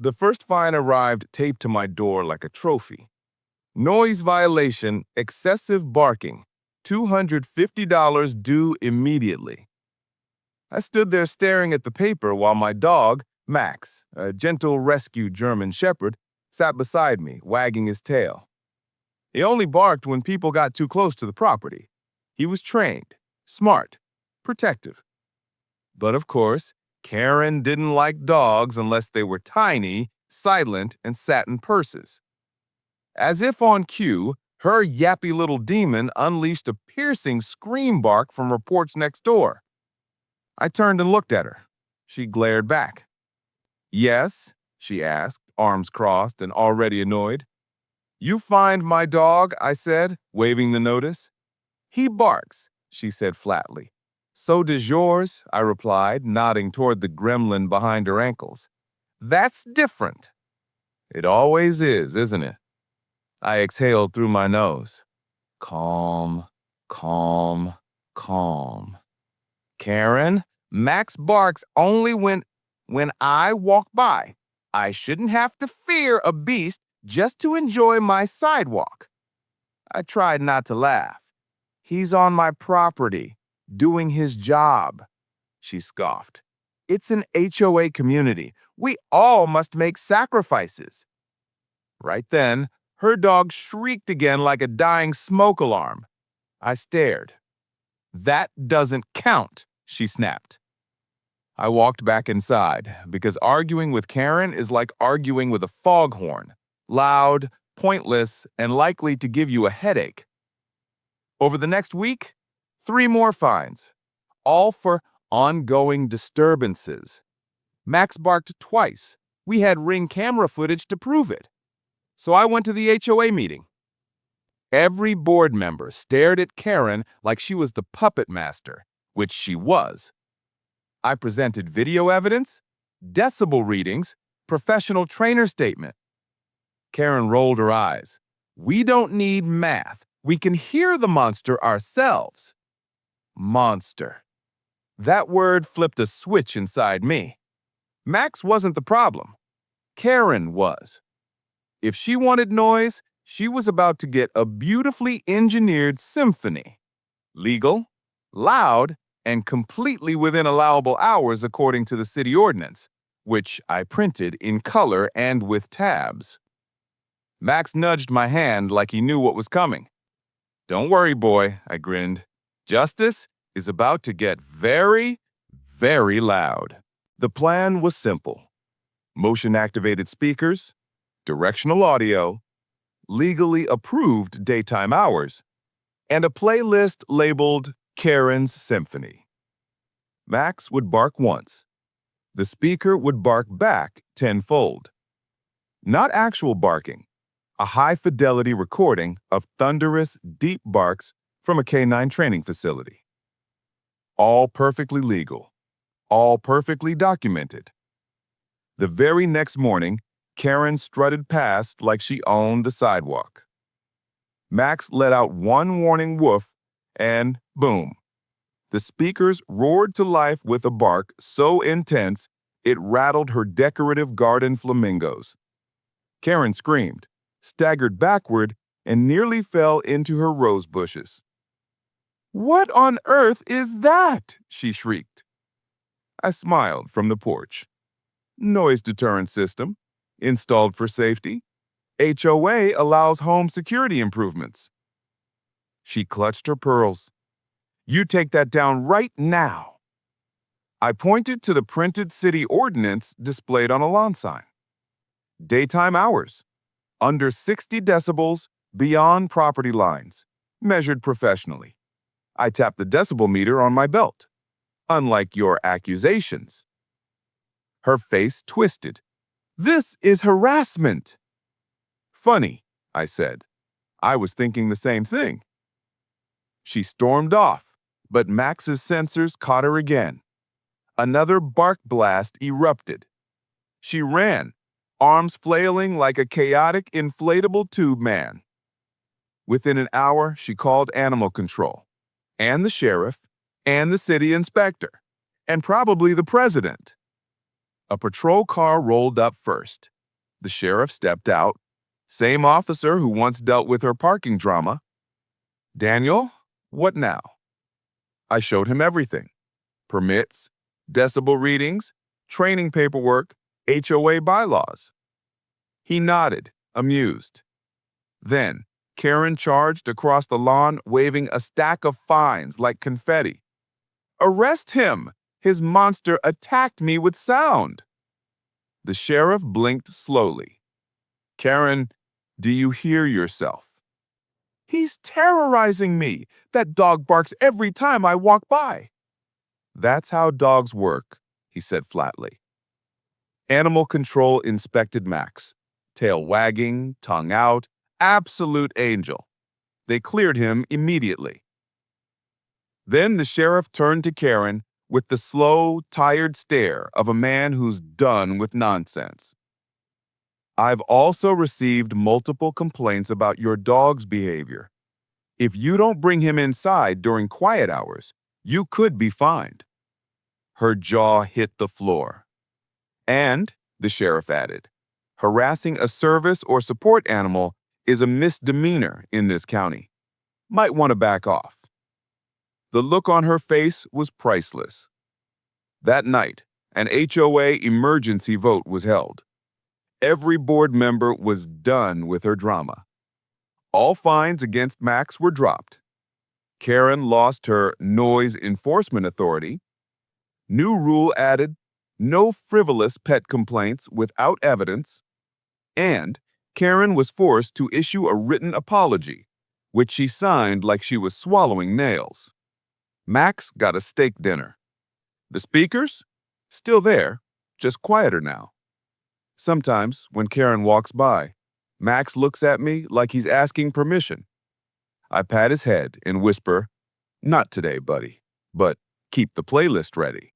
The first fine arrived taped to my door like a trophy. Noise violation, excessive barking, $250 due immediately. I stood there staring at the paper while my dog, Max, a gentle rescue German shepherd, sat beside me, wagging his tail. He only barked when people got too close to the property. He was trained, smart, protective. But of course, Karen didn't like dogs unless they were tiny, silent, and sat in purses. As if on cue, her yappy little demon unleashed a piercing scream bark from her porch next door. I turned and looked at her. She glared back. "Yes?" she asked, arms crossed and already annoyed. "You find my dog," I said, waving the notice. "He barks," she said flatly. "So does yours," I replied, nodding toward the gremlin behind her ankles. "That's different." "It always is, isn't it?" I exhaled through my nose. Calm, calm, calm. "Karen, Max barks only when I walk by. I shouldn't have to fear a beast just to enjoy my sidewalk." I tried not to laugh. "He's on my property, doing his job," she scoffed. "It's an HOA community. We all must make sacrifices." Right then, her dog shrieked again like a dying smoke alarm. I stared. "That doesn't count," she snapped. I walked back inside, because arguing with Karen is like arguing with a foghorn. Loud, pointless, and likely to give you a headache. Over the next week, 3 more fines, all for ongoing disturbances. Max barked twice. We had Ring camera footage to prove it. So I went to the HOA meeting. Every board member stared at Karen like she was the puppet master, which she was. I presented video evidence, decibel readings, professional trainer statement. Karen rolled her eyes. "We don't need math. We can hear the monster ourselves." Monster. That word flipped a switch inside me. Max wasn't the problem. Karen was. If she wanted noise, she was about to get a beautifully engineered symphony. Legal, loud, and completely within allowable hours according to the city ordinance, which I printed in color and with tabs. Max nudged my hand like he knew what was coming. "Don't worry, boy," I grinned. "Justice is about to get very, very loud." The plan was simple. Motion-activated speakers, directional audio, legally approved daytime hours, and a playlist labeled Karen's Symphony. Max would bark once. The speaker would bark back tenfold. Not actual barking, a high-fidelity recording of thunderous, deep barks from a canine training facility. All perfectly legal, all perfectly documented. The very next morning, Karen strutted past like she owned the sidewalk. Max let out one warning woof, and boom. The speakers roared to life with a bark so intense it rattled her decorative garden flamingos. Karen screamed, staggered backward, and nearly fell into her rose bushes. "What on earth is that?" she shrieked. I smiled from the porch. "Noise deterrent system, installed for safety. HOA allows home security improvements." She clutched her pearls. "You take that down right now." I pointed to the printed city ordinance displayed on a lawn sign. Daytime hours, under 60 decibels, beyond property lines, measured professionally. I tapped the decibel meter on my belt. "Unlike your accusations." Her face twisted. "This is harassment." "Funny," I said. "I was thinking the same thing." She stormed off, but Max's sensors caught her again. Another bark blast erupted. She ran, arms flailing like a chaotic inflatable tube man. Within an hour, she called animal control, and the sheriff, and the city inspector, and probably the president. A patrol car rolled up first. The sheriff stepped out. Same officer who once dealt with her parking drama. Daniel, what now? I showed him everything. Permits, decibel readings, training paperwork, HOA bylaws. He nodded, amused. Then, Karen charged across the lawn, waving a stack of fines like confetti. Arrest him! His monster attacked me with sound. The sheriff blinked slowly. Karen, do you hear yourself? He's terrorizing me. That dog barks every time I walk by. That's how dogs work, he said flatly. Animal control inspected Max. Tail wagging, tongue out, absolute angel. They cleared him immediately. Then the sheriff turned to Karen with the slow, tired stare of a man who's done with nonsense. I've also received multiple complaints about your dog's behavior. If you don't bring him inside during quiet hours, you could be fined. Her jaw hit the floor. And, the sheriff added, harassing a service or support animal is a misdemeanor in this county. Might want to back off. The look on her face was priceless. That night, an HOA emergency vote was held. Every board member was done with her drama. All fines against Max were dropped. Karen lost her noise enforcement authority. New rule added, no frivolous pet complaints without evidence. And Karen was forced to issue a written apology, which she signed like she was swallowing nails. Max got a steak dinner. The speakers? Still there, just quieter now. Sometimes, when Karen walks by, Max looks at me like he's asking permission. I pat his head and whisper, not today, buddy, but keep the playlist ready.